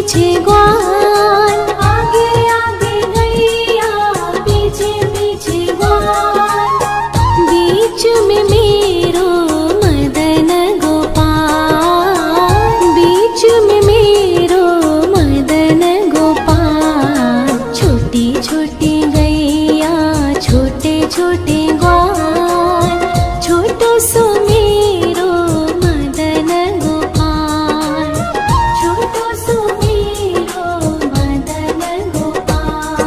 पीछे ग्वाल, आगे आगे गैया पीछे पीछे ग्वाल, बीच में मेरो मदन गोपाल, बीच में मेरो मदन गोपाल। छोटी छोटी गैया छोटे छोटे ग्वाल, छोटो सो मेरो मदन गोपाल, छोटो सो मेरो मदन गोपाल।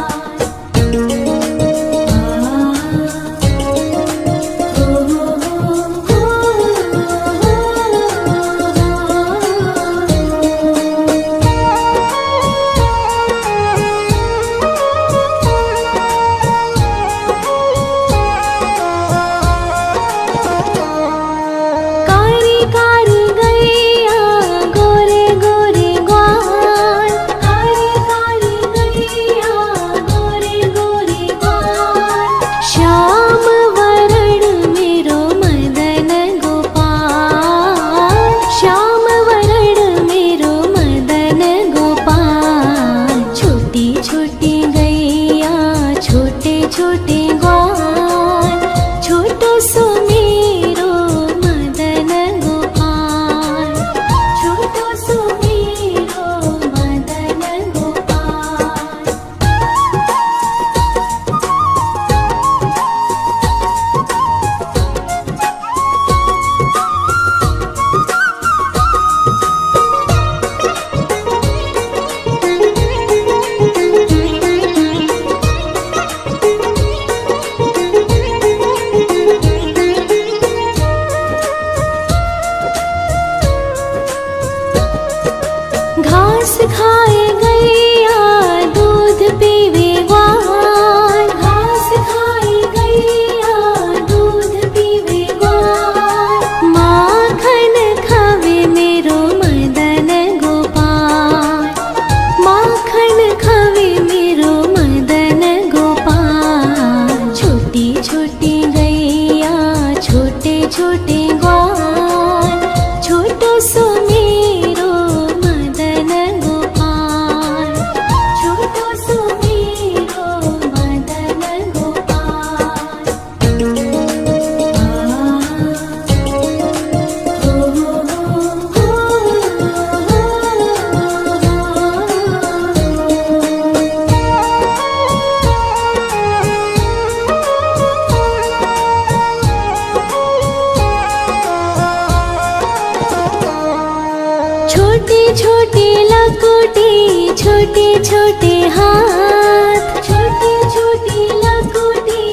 कारी कारी गैया गोरे गोरे ग्वाल, कारी कारी गैया गोरे गोरे ग्वाल, श्याम वरण मेरो मदन गोपाल, श्याम वरण मेरो मदन गोपाल। छोटी छोटी गैया छोटे छोटे ग्वाल, छोटो सो मेरो मदन गोपाल, छोटो सो मेरो मदन गोपाल। घास खाए गैया दूध पीवे ग्वाल, घास खाए गैया दूध पीवे ग्वाल, माखन खावे मेरो मदन गोपाल, माखन खावे मेरो मदन गोपाल। छोटी छोटी गैया छोटे छोटे ग्वाल, छोटो सो मेरो मदन गोपाल, छोटो सो मेरो मदन गोपाल। छोटी छोटी लकुटी छोटे छोटे हाथ, छोटी छोटी लकुटी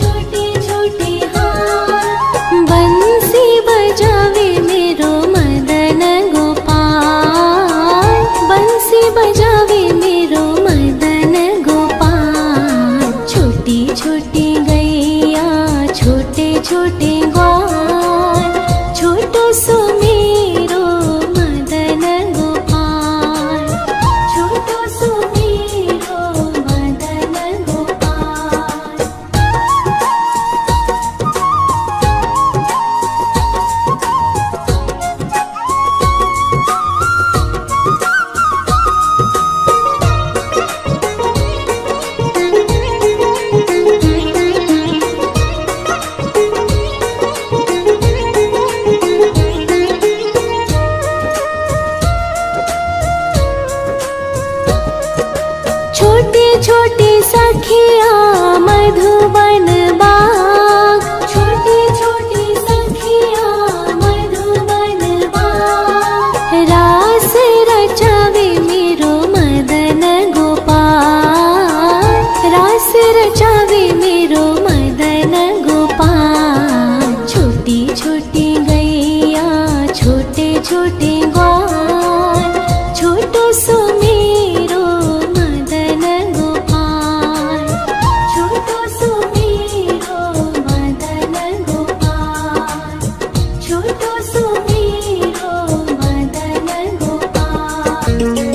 छोटे छोटे हाथ, बंसी बजावे मेरो मदन गोपाल, बंसी बजावे मेरो मदन गोपाल। छोटी छोटी गैया छोटे छोटे ग्वाल, छोटो सो मेरो मदन गोपाल, छोटो सो मेरो मदन गोपाल। छोटी छोटी सखिया मधुबन बाग, छोटी छोटी सखिया मधुबन बाग, रास रचावे मेरो मदन गोपाल, रास रचावे मेरो मदन गोपाल। छोटी छोटी गैया छोटे छोटे ग्वाल, छोटो सो मेरो मदन गोपाल, छोटो सो मेरो मदन गोपाल, छोटो सो मेरो मदन गोपाल।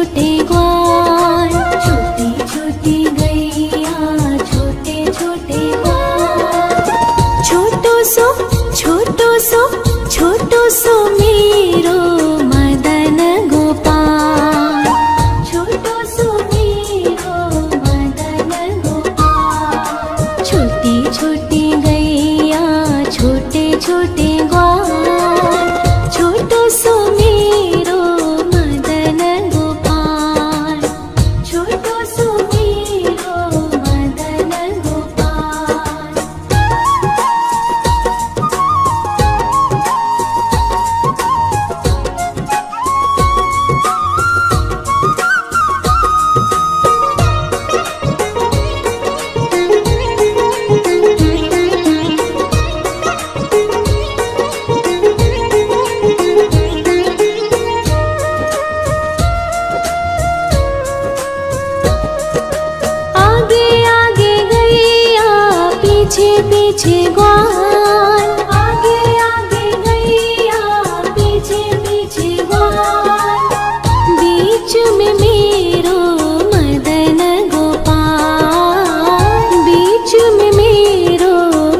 छोटे ग्वाल, छोटी छोटी गैया छोटे छोटे ग्वाल। छोटो सो छोटो सो छोटो सो मेरो मदन गोपाल, छोटो सो मेरो मदन गोपाल। छोटी छोटी गैया छोटे छोटे ग्वाल, छोटो सो मेरो मदन गोपाल, छोटो सो मेरो मदन गोपाल। आगे आगे गैया पीछे पीछे ग्वाल, आगे आगे गैया पीछे पीछे ग्वाल। बीच में मेरो मदन गोपाल, बीच में मेरो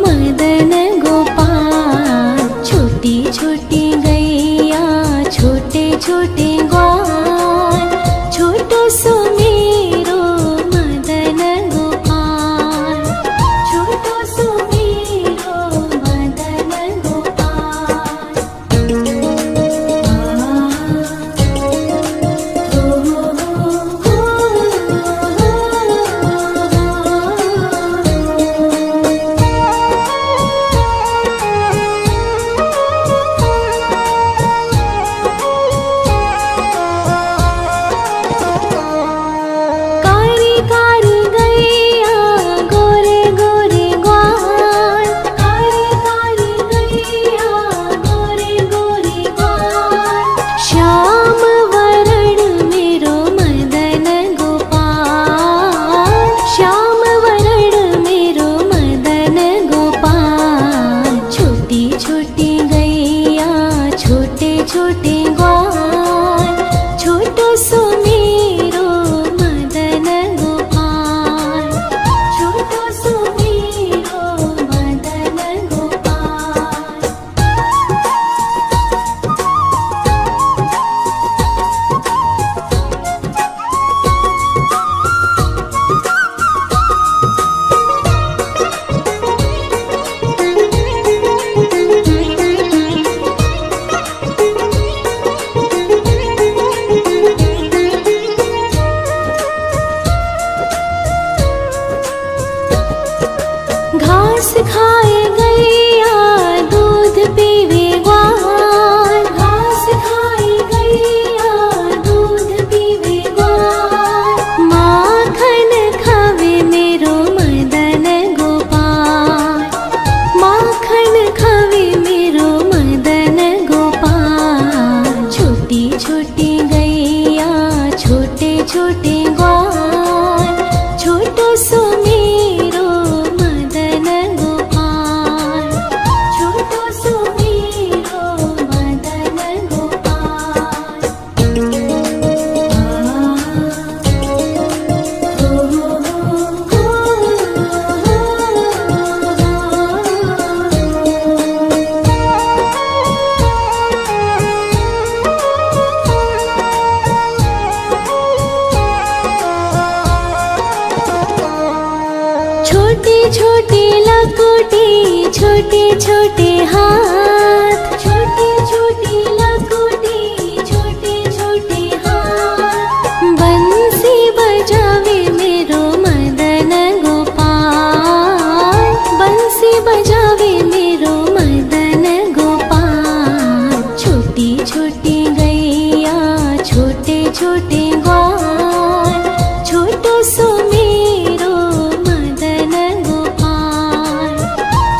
मदन गोपाल। छोटी छोटी गैया छोटे छोटे ग्वाल, छोटो सो मेरो मदन गोपाल, छोटो सो मेरो मदन गोपाल। कारी कारी गैया गोरे गोरे ग्वाल, कारी कारी गैया गोरे गोरे ग्वाल। श्याम वरण मेरो मदन गोपाल, श्याम वरण मेरो मदन गोपाल। छोटी छोटी गैया छोटे छोटे ग्वाल, छोटो सो मेरो मदन गोपाल, छोटो सो मेरो मदन गोपाल। घास खाए गैया दूध पीवे ग्वाल, घास खाए गैया दूध पीवे ग्वाल। माखन खावे मेरो मदन गोपाल, माखन खावे मेरो मदन गोपाल। छोटी छोटी गैया छोटे छोटे ग्वाल, छोटो सो मेरो मदन गोपाल, छोटो सो मेरो मदन गोपाल। छोटी छोटी लकुटी छोटे छोटे हाथ, छोटी छोटी लकुटी छोटे छोटे हाथ। बंसी बजावे मेरो मदन गोपाल, बंसी बजावे मेरो मदन गोपाल। छोटी छोटी गैया छोटे छोटे ग्वाल, छोटो सो मेरो मदन गोपाल,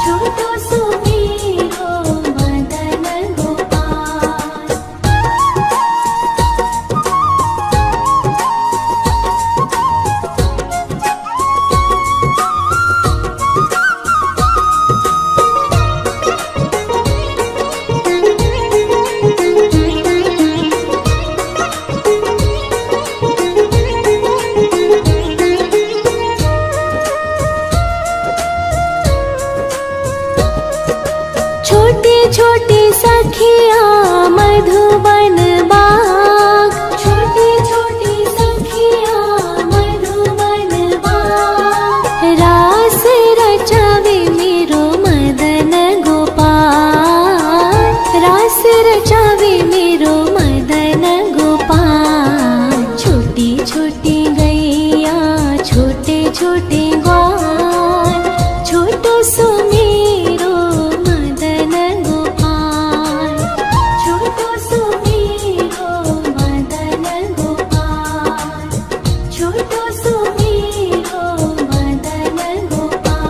छोटो सो मेरो मदन गोपाल। छोटी सखिया मधुबन बाग, छोटी छोटी सखिया मधुबन बाग। रास रचावे मेरो मदन गोपाल, रास रचावे मेरो मदन गोपाल। छोटी छोटी गैया छोटे छोटे ग्वाल, छोटो सो मेरो मदन गोपाल, छोटो सो मेरो मदन गोपाल, छोटो सो मेरो मदन गोपाल।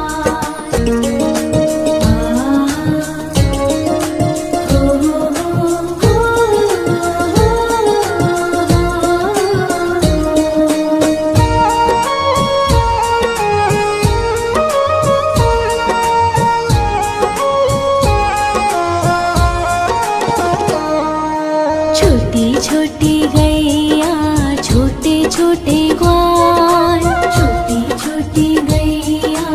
छोटी छोटी गैया छोटे छोटे ग्वाल, छोटी छोटी गैया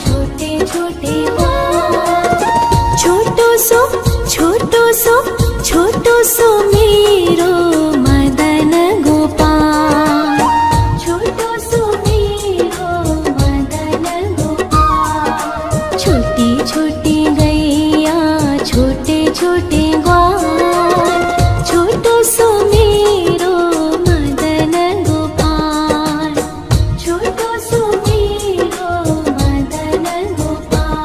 छोटे छोटे ग्वाल। छोटो सो छोटो सो मेरो मदन गोपाल, छोटो सो मेरो मदन गोपाल। छोटी छोटी गैया छोटे छोटे ग्वाल, छोटो सो मेरो मदन गोपाल, छोटो सो मेरो मदन गोपाल।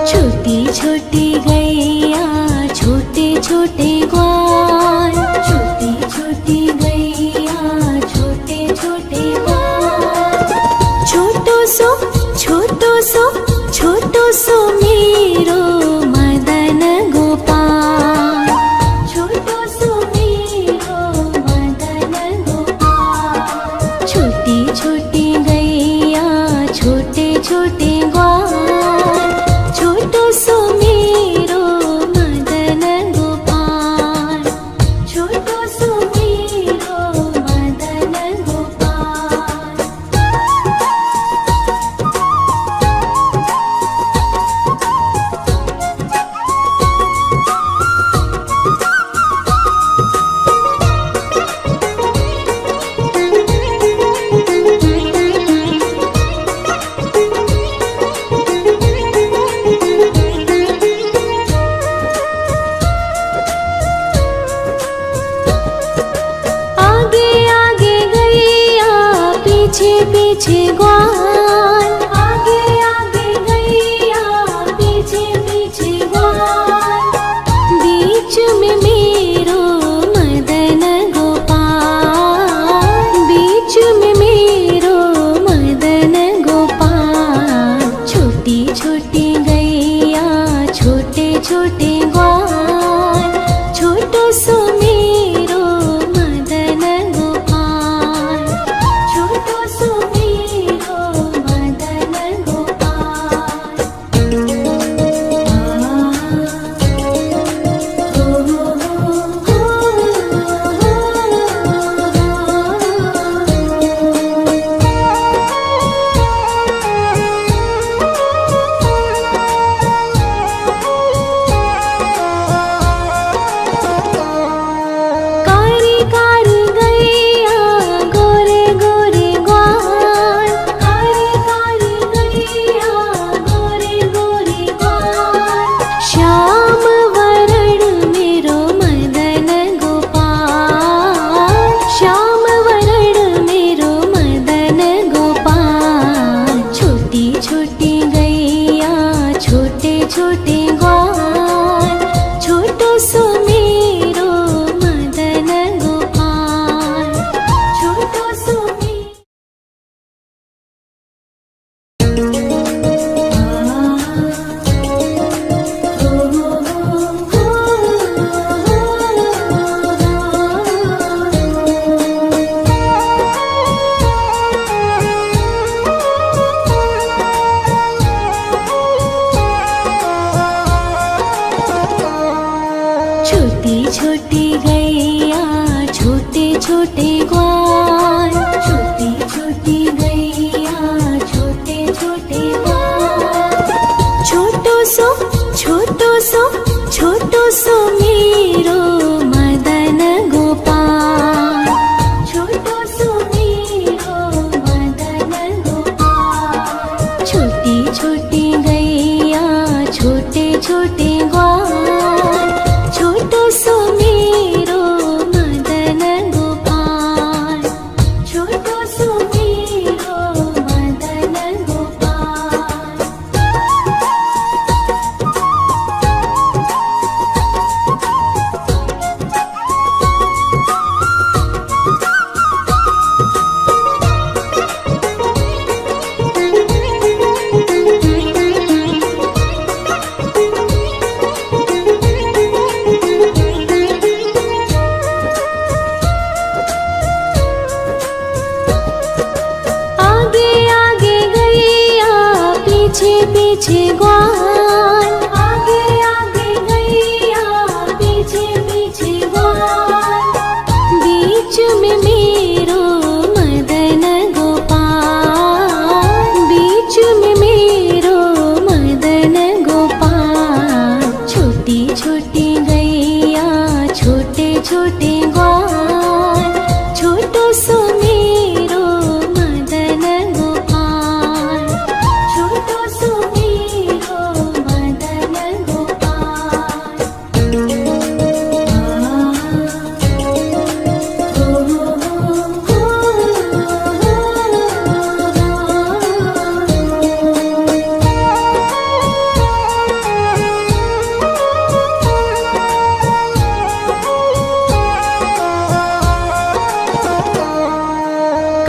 छोटी छोटी गैया छोटे छोटे ग्वाल, छोटी छोटी गैया छोटे छोटे ग्वाल। छोटो सो मेरो मदन गोपाल, छोटो सो मेरो मदन गोपाल। छोटी छोटी गैया छोटे छोटे ग्वाल, छोटो सो मेरो मदन गोपाल, छोटो सो मेरो मदन गोपाल। आगे आगे गैया पीछे पीछे ग्वाल, आगे आगे गैया पीछे पीछे ग्वाल। बीच में मेरो मदन गोपाल, बीच में मेरो मदन गोपाल। छोटी छोटी गैया छोटे छोटे ग्वाल, छोटो सो मेरो मदन गोपाल, छोटो सो मेरो मदन गोपाल। कारी कारी गैया गोरे गोरे ग्वाल, कारी कारी गैया गोरे गोरे ग्वाल। श्याम वरण मेरो मदन गोपाल, श्याम वरण मेरो मदन गोपाल। छोटी छोटी गैया छोटे छोटे ग्वाल, छोटो सो मेरो मदन गोपाल, छोटो सो मेरो छोटे ग्वाल, छोटी छोटी गैया छोटे छोटे ग्वाल। छोटो सो मेरो मदन गोपाल, छोटो सो मेरो मदन गोपाल। छोटी छोटी गैया छोटे छोटे ग्वाल, छोटो सो मेरो मदन गोपाल, छोटो सो मेरो मदन गोपाल। पीछे पीछे ग्वाल, आगे आगे गैया पीछे पीछे ग्वाल। बीच में मेरो मदन गोपाल, बीच में मेरो मदन गोपाल। छोटी छोटी गैया छोटे छोटे ग्वाल, छोटो सो मेरो मदन गोपाल, छोटो सो मेरो मदन गोपाल।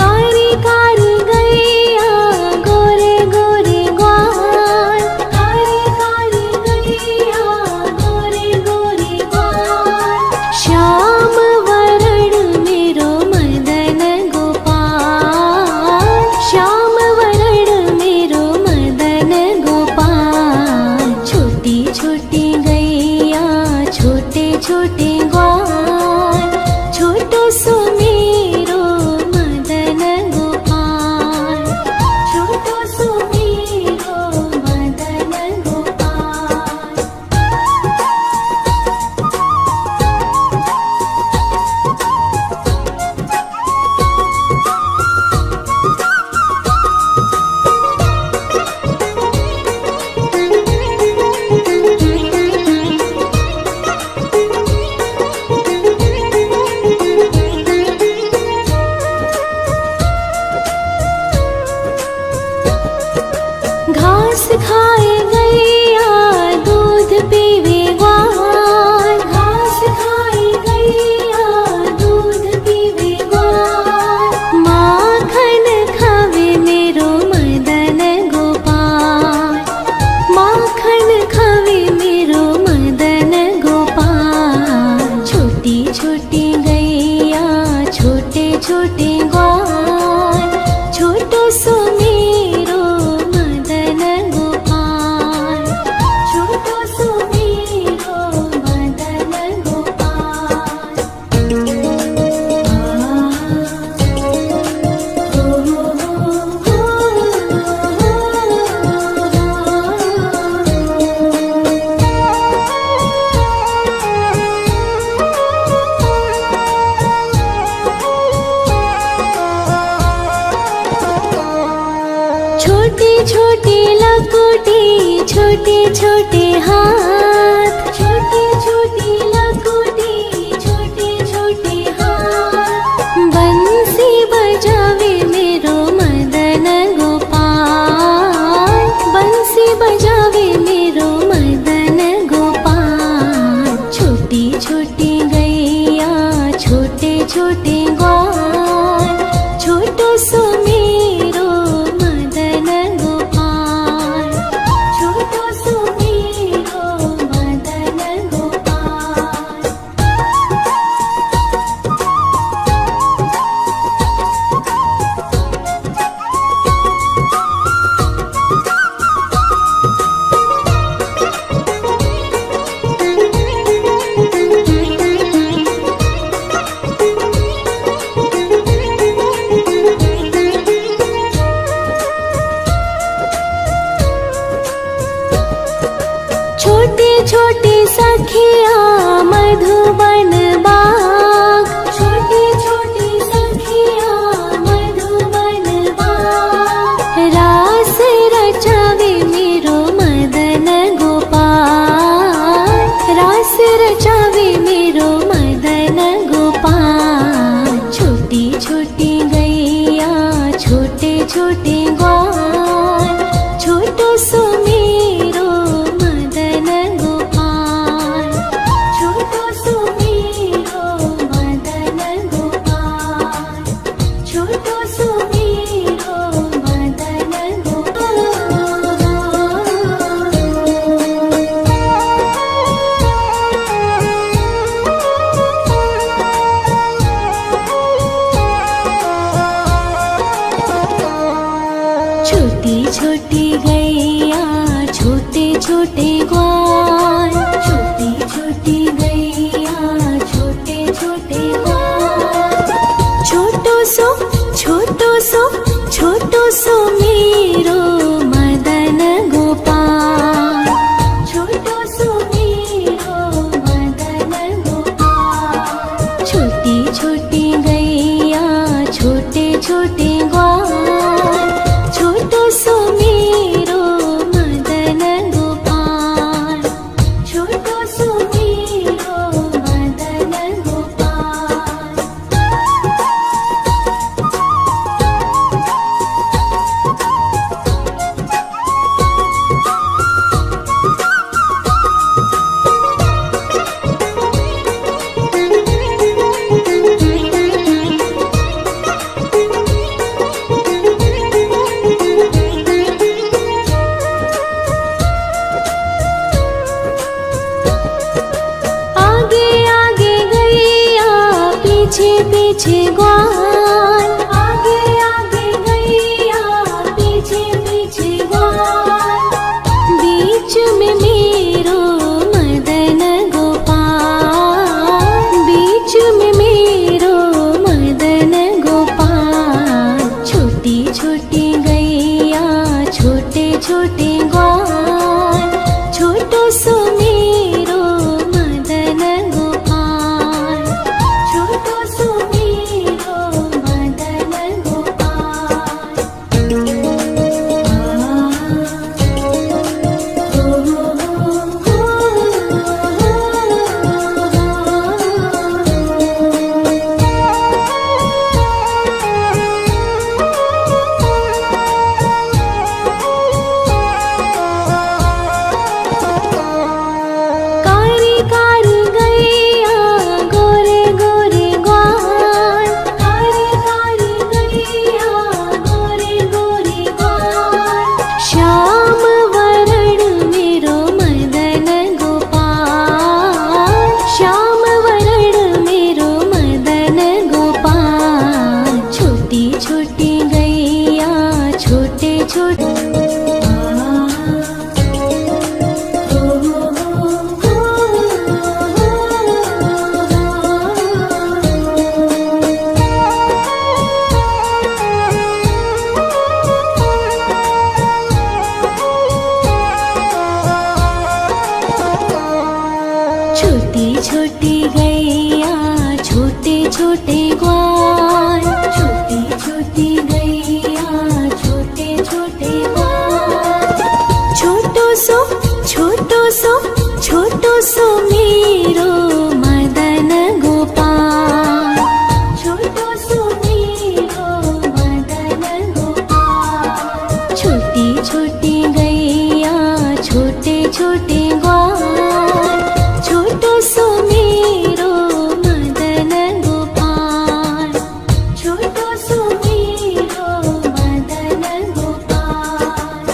कारी कारी गैया गोरे गोरे ग्वाल, कारी कारी गैया गोरे गोरे ग्वाल। श्याम वरण मेरो मदन गोपाल, श्याम वरण मेरो मदन गोपाल। छोटी छोटी गैया छोटे छोटे ग्वाल, छोटो सो मेरो मदन गोपाल, छोटो सो मेरो मदन गोपाल। घास खाए गैया दूध पीवे ग्वाल, घास खाए गैया दूध पीवे ग्वाल। माखन खावे मेरो मदन गोपाल, माखन खावे मेरो मदन गोपाल। छोटी छोटी गैया छोटे छोटे ग्वाल, छोटो सो मेरो मदन गोपाल, छोटो सो मेरो मदन गोपाल। छोटी छोटी लकुटी छोटे छोटे हाथ, छोटी छोटी लकुटी छोटे छोटे हाथ। बंसी बजावे मेरो मदन गोपाल, बंसी बजावे मेरो मदन गोपाल। छोटी छोटी गैया छोटे छोटे ग्वाल, छोटो सो मेरो मदन गोपाल, छोटो सो मेरो छोटी छोटी सखिया मधुबन बाग, छोटी छोटी सखिया मधुबन बाग। रास रचावे मेरो मदन गोपाल, रास रचावे मेरो मदन गोपाल। छोटी छोटी गैया छोटे छोटे ग्वाल, छोटो सो मेरो मदन गोपाल, छोटो सो मेरो मदन गोपाल, छोटो सो मेरो मदन छोटी छोटी गैया छोटे छोटे ग्वाल, छोटी छोटी गैया छोटे छोटे ग्वाल। छोटो सो छोटो सो मेरो मदन गोपाल, छोटो सो मेरो मदन गोपाल। छोटी छोटी गैया छोटे छोटे ग्वाल, छोटो सो मेरो मदन गोपाल, छोटो सो मेरो मदन गोपाल। आगे आगे गैया पीछे पीछे ग्वाल, आगे आगे गैया पीछे पीछे ग्वाल। बीच में मेरो मदन गोपाल, बीच में मेरो मदन गोपाल। छोटी छोटी गैया छोटे छोटे ग्वाल, छोटो सो मेरो मदन गोपाल, छोटो सो मेरो मदन गोपाल। कारी कारी गैया गोरे गोरे ग्वाल, कारी कारी गैया गोरे गोरे ग्वाल। श्याम वरण मेरो मदन गोपाल, श्याम वरण मेरो मदन गोपाल। छोटी छोटी गैया छोटे छोटे छोटी छोटी गैया छोटे छोटे ग्वाल, छोटी छोटी गैया छोटे छोटे ग्वाल। छोटो सो छोटो सो मेरो मदन गोपाल, छोटो सो मेरो मदन गोपाल। छोटी छोटी गैया छोटे छोटे ग्वाल, छोटो सो मेरो मदन गोपाल, छोटो सो मेरो मदन गोपाल।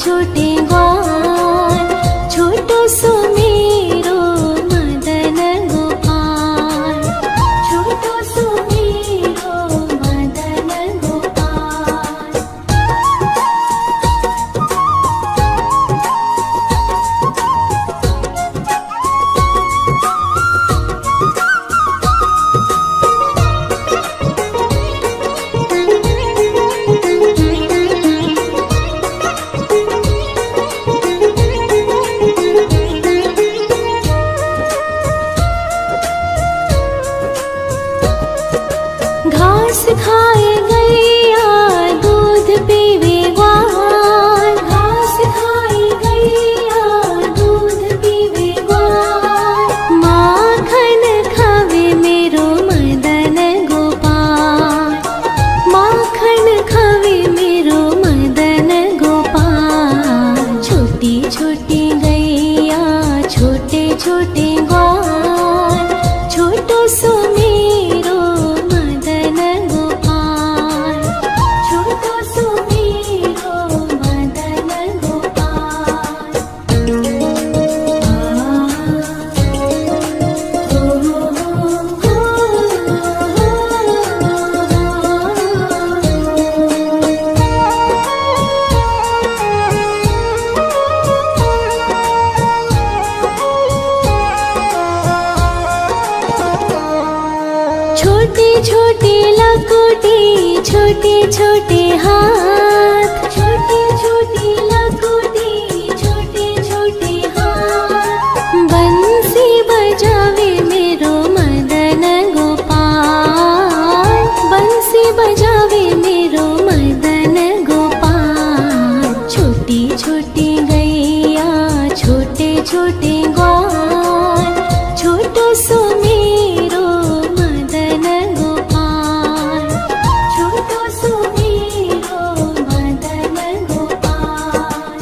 छोटे ग्वाल, छोटो सो मेरो मदन गोपाल, छोटो सो मेरो मदन गोपाल। घास खाए गैया दूध पीवे ग्वाल, घास खाए गैया दूध पीवे ग्वाल। माखन खावे मेरो मदन गोपाल, माखन खावे मेरो मदन गोपाल। छोटी छोटी गैया छोटे छोटे ग्वाल, छोटो सो मेरो मदन गोपाल, छोटो सो मेरो मदन गोपाल। छोटी छोटी लकुटी छोटे छोटे हाथ, छोटी छोटी लकुटी छोटे छोटे हाथ। बंसी बजावे मेरो मदन गोपाल, बंसी बजावे मेरो मदन गोपाल। छोटी छोटी गैया छोटे छोटे ग्वाल, छोटो सो मेरो मदन गोपाल, छोटो सो मेरो मदन गोपाल।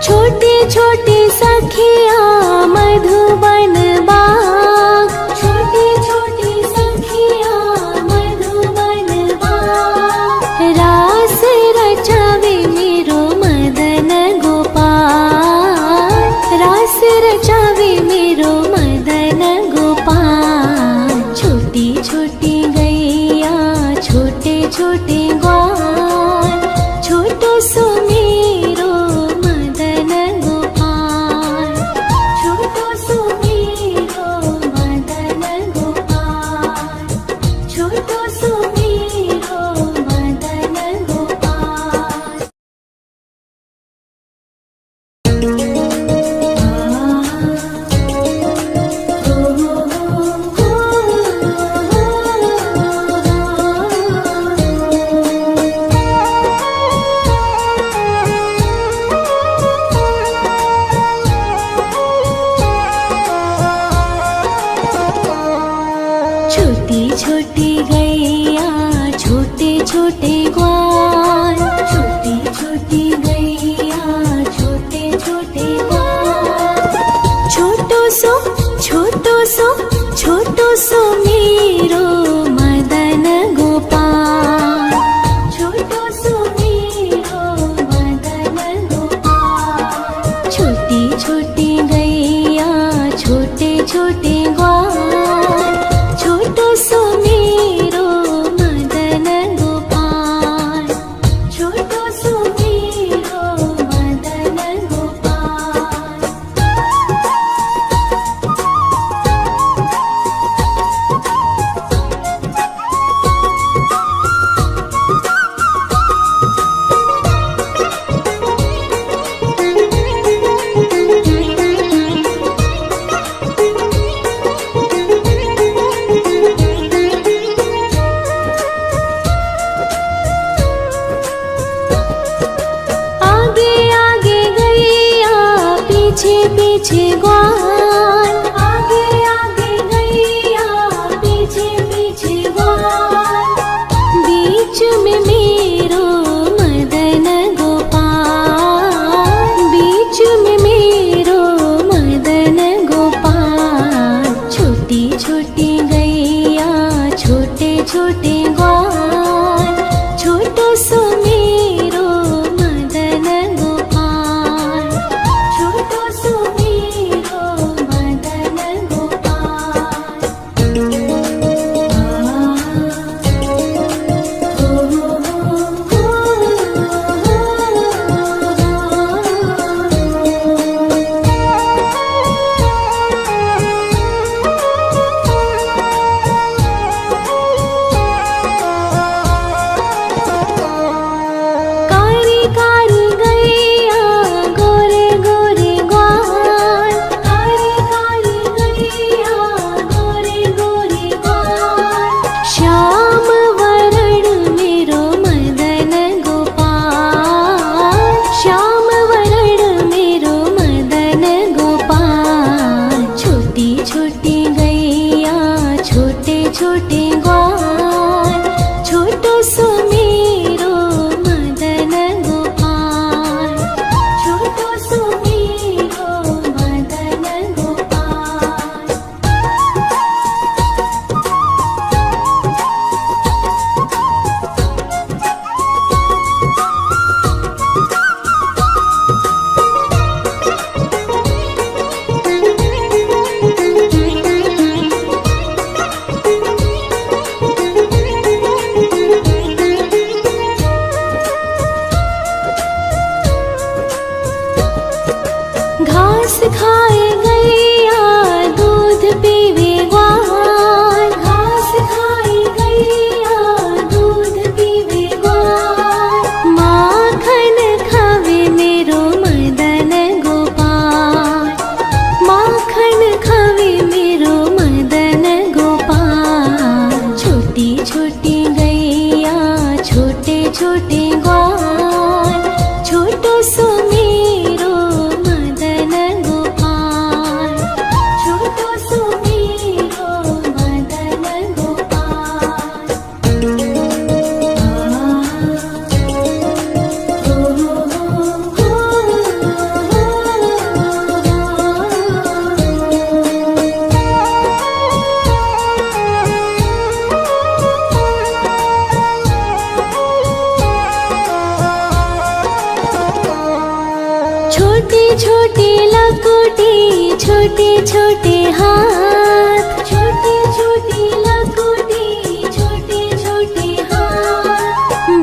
छोटे छोटे सखिया मधुबन बाग, छोटे छोटे सखिया मधुबन बाग। रास रचावे मेरो मदन गोपाल, रास रचावे मेरो मदन गोपाल। छोटी छोटी गैया छोटे छोटे ग्वाल, छोटो सो मेरो मदन गोपाल, छोटो सो मेरो मदन गोपाल, छोटो सो मेरो मदन गोपाल। छोटी छोटी गैया छोटे छोटे ग्वाल, छोटी छोटी गैया छोटे छोटे ग्वाल। छोटो सो छोटो सो छोटो सो मेरो मदन गोपाल, छोटो सो मेरो मदन गोपाल। छोटी छोटी गैया छोटे छोटे ग्वाल, छोटो सो मेरो मदन गोपाल, छोटो सो मेरो मदन गोपाल। पीछे पीछे ग्वाल, खाए गैया दूध पीवे ग्वाल, घास खाए गैया दूध पीवे ग्वाल, माखन खावे मेरो मदन गोपाल, माखन खावे मेरो मदन गोपाल। छोटी छोटी गैया छोटे छोटे ग्वाल, छोटो सो मेरो मदन गोपाल, छोटो सो मेरो मदन गोपाल। छोटी छोटी लकुटी छोटे छोटे हाथ, छोटी छोटी लकुटी छोटे छोटे हाथ,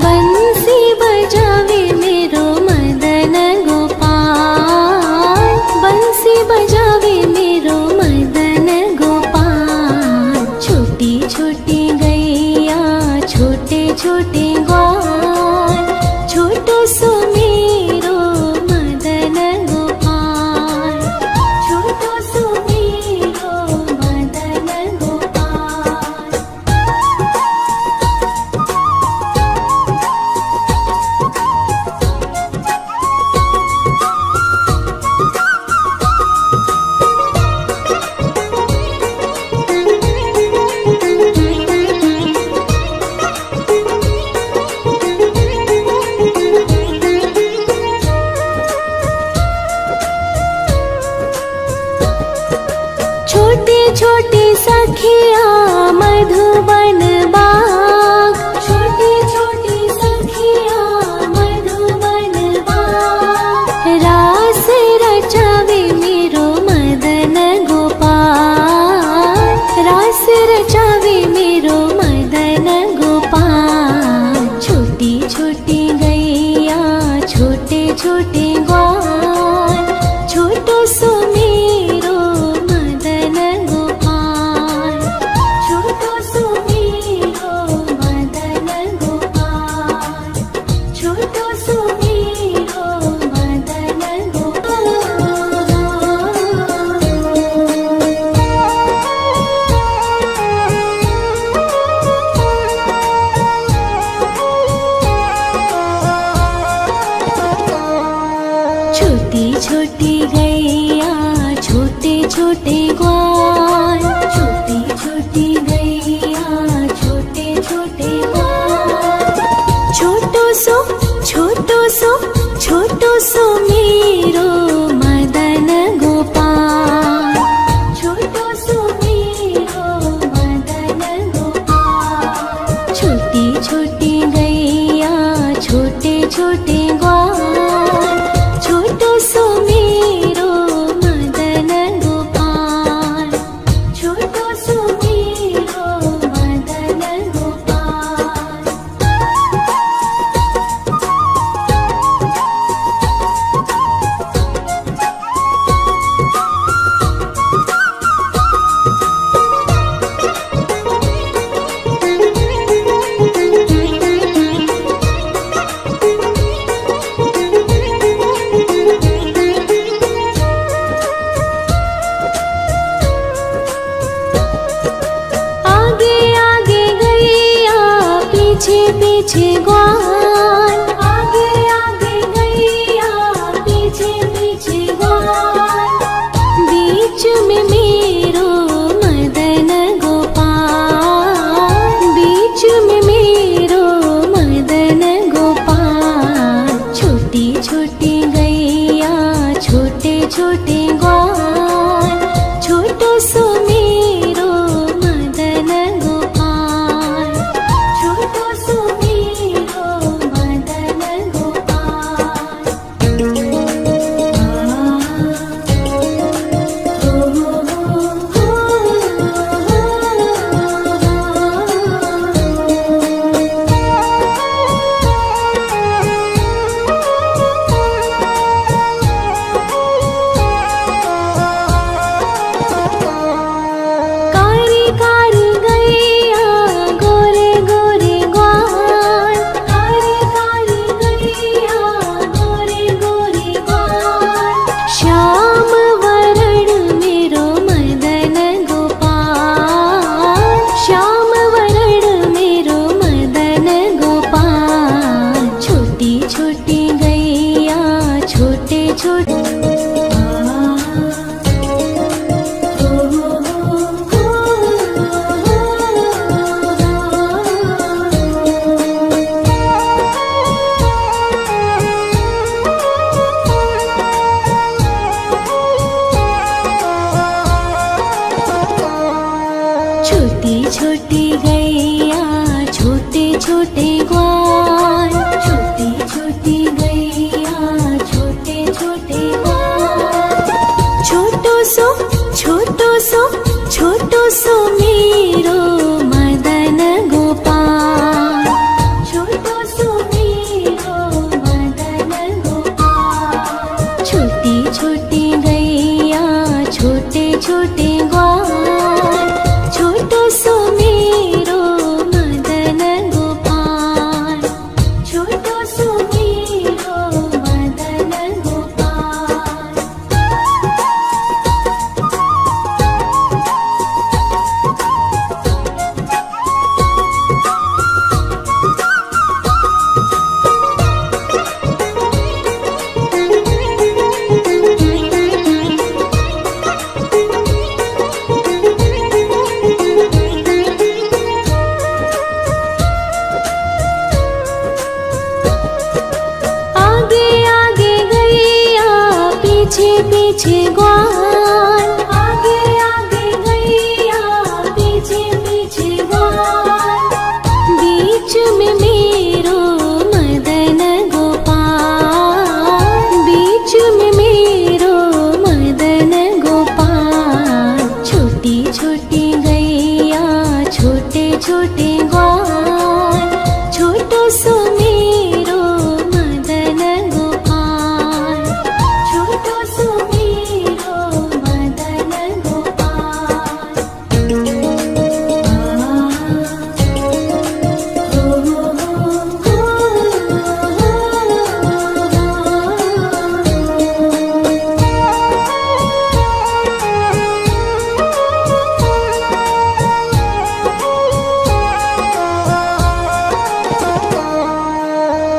बंसी बजावे मेरो मदन गोपाल, बंसी बजावे मेरो मदन गोपाल। छोटी छोटी गैया छोटे छोटे ग्वाल, छोटो सो मेरो मदन गोपाल, छोटो सो मेरो मदन गोपाल। छोटी छोटी सखिया मधुबन बाग, छोटी छोटी सखिया मधुबन बाग, रास रचावे मेरो मदन गोपाल, रास रचावे मेरो मदन गोपाल। छोटी छोटी गैया छोटे छोटे ग्वाल, छोटो सो मेरो मदन गोपाल, छोटो सो मेरो मदन गोपाल, छोटो सो मेरो मदन गोपाल। छोटी छोटी गैया छोटे छोटे ग्वाल, छोटी छोटी गैया छोटे छोटे ग्वाल, छोटो सो छोटो सो मेरो मदन गोपाल, छोटो सो मेरो मदन गोपाल। छोटी छोटी गैया छोटे छोटे ग्वाल, छोटो सो मेरो मदन गोपाल, छोटो सो मेरो मदन गोपाल। आगे आगे गैया पीछे पीछे ग्वाल, आगे आगे गैया पीछे पीछे ग्वाल, बीच में मेरो मदन गोपाल, बीच में मेरो मदन गोपाल। छोटी छोटी गैया छोटे छोटे ग्वाल, छोटो सो मेरो मदन गोपाल, छोटो सो मेरो छोटी गैया छोटे छोटे ग्वाल, छोटी छोटी गैया छोटे छोटे ग्वाल। छोटो सो छोटो सो छोटो सो मेरो मदन गोपाल, छोटो सो मेरो मदन गोपाल। छोटी छोटी गैया छोटे छोटे ग्वाल, छोटो सो मेरो मदन गोपाल, छोटो सो मेरो मदन गोपाल। आगे आगे गैया पीछे पीछे ग्वाल, आगे आगे गैया पीछे पीछे ग्वाल। बीच में मेरो मदन गोपाल, बीच में मेरो मदन गोपाल। छोटी छोटी गैया छोटे छोटे ग्वाल, छोटो सो मेरो मदन गोपाल, छोटो सो मेरो मदन गोपाल।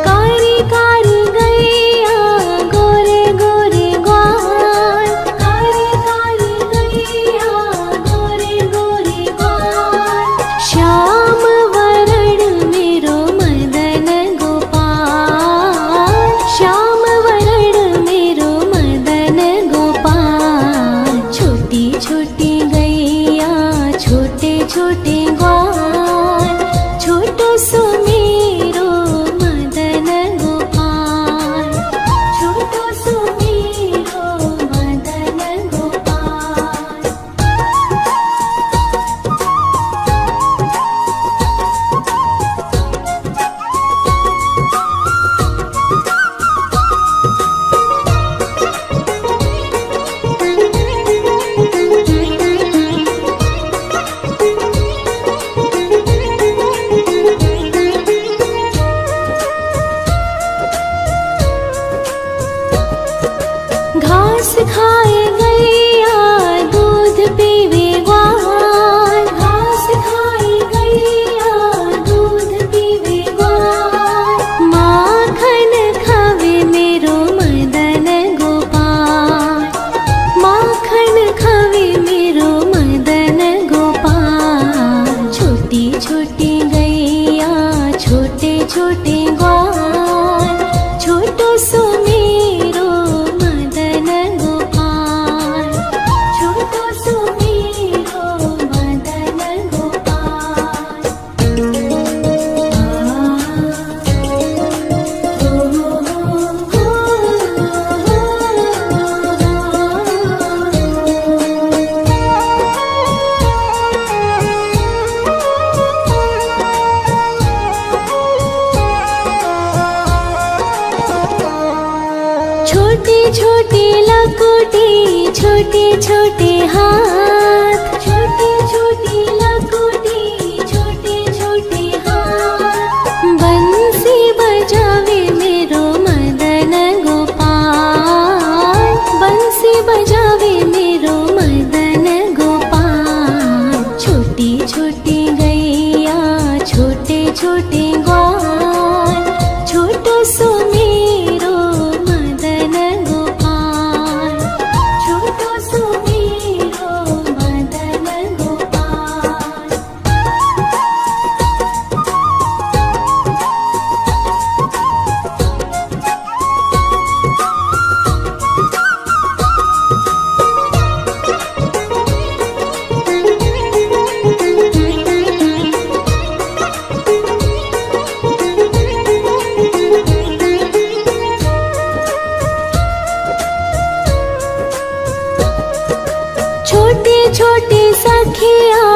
कारी कारी गैया गोरे गोरे ग्वाल, कारी कारी गैया गोरे गोरे ग्वाल। श्याम वरण मेरो मदन गोपाल, श्याम वरण मेरो मदन गोपाल। छोटी छोटी गैया छोटे छोटे ग्वाल, छोटो सो मेरो मदन गोपाल, छोटो सो मेरो मदन गोपाल। घास खाए गैया दूध पीवे ग्वाल, घास खाए गैया दूध पीवे ग्वाल। माखन खावे मेरो मदन गोपाल, माखन खावे मेरो मदन गोपाल। छोटी छोटी गैया छोटे छोटे ग्वाल, छोटो सो मेरो मदन गोपाल, छोटो सो मेरो मदन गोपाल। छोटी छोटी लकुटी छोटे छोटे हाथ, छोटी छोटी लकुटी छोटे छोटे हाथ। बंसी बजावे मेरो मदन गोपाल, बंसी बजावे मेरो मदन गोपाल। छोटी छोटी गैया छोटे छोटे ग्वाल, छोटो सो मेरो मदन गोपाल, छोटो सो मेरो मदन छोटी सखिया